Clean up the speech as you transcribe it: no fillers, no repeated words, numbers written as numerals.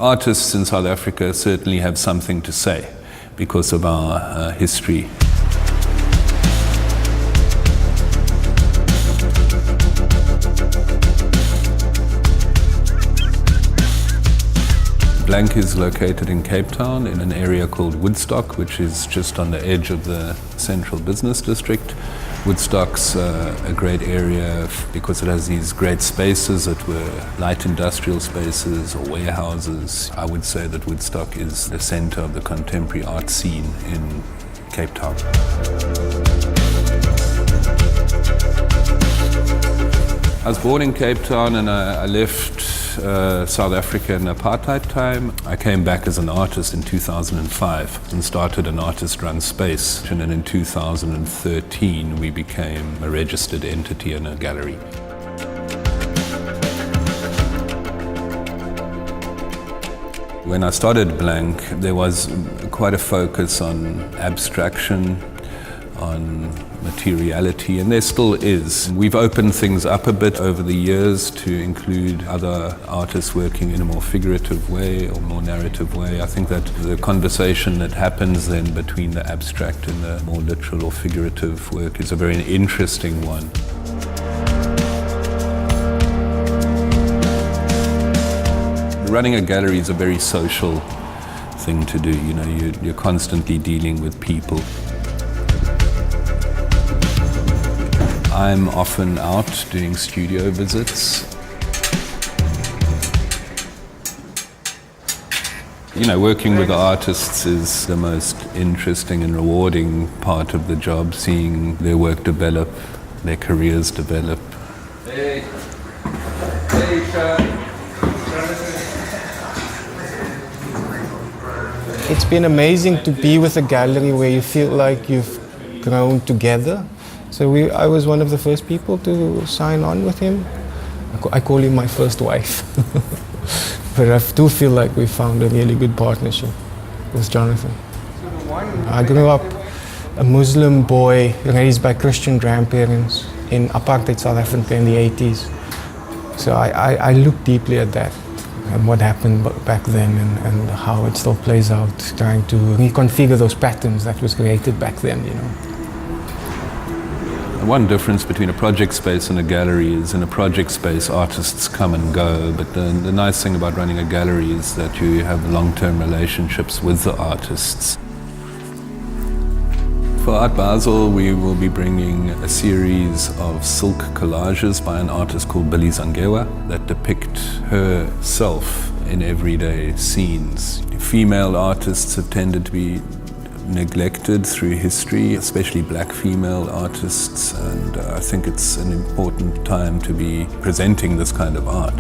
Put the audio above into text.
Artists in South Africa certainly have something to say because of our history. Blank is located in Cape Town in an area called Woodstock, which is just on the edge of the central business district. Woodstock's a great area because it has these great spaces that were light industrial spaces or warehouses. I would say that Woodstock is the center of the contemporary art scene in Cape Town. I was born in Cape Town and I left South Africa in apartheid time. I came back as an artist in 2005 and started an artist-run space. And then in 2013 we became a registered entity and a gallery. When I started Blank, there was quite a focus on abstraction, on materiality, and there still is. We've opened things up a bit over the years to include other artists working in a more figurative way or more narrative way. I think that the conversation that happens then between the abstract and the more literal or figurative work is a very interesting one. Running a gallery is a very social thing to do. You know, you're constantly dealing with people. I'm often out doing studio visits. You know, working with artists is the most interesting and rewarding part of the job, seeing their work develop, their careers develop. Hey, Igshaan. It's been amazing to be with a gallery where you feel like you've grown together. So I was one of the first people to sign on with him. I call him my first wife. But I do feel like we found a really good partnership with Jonathan. I grew up a Muslim boy raised by Christian grandparents in Apartheid South Africa in the 80s. So I look deeply at that and what happened back then and how it still plays out, trying to reconfigure those patterns that was created back then, you know. One difference between a project space and a gallery is in a project space artists come and go, but the nice thing about running a gallery is that you have long-term relationships with the artists. For Art Basel, we will be bringing a series of silk collages by an artist called Billie Zangewa that depict herself in everyday scenes. Female artists have tended to be neglected through history, especially black female artists, and I think it's an important time to be presenting this kind of art.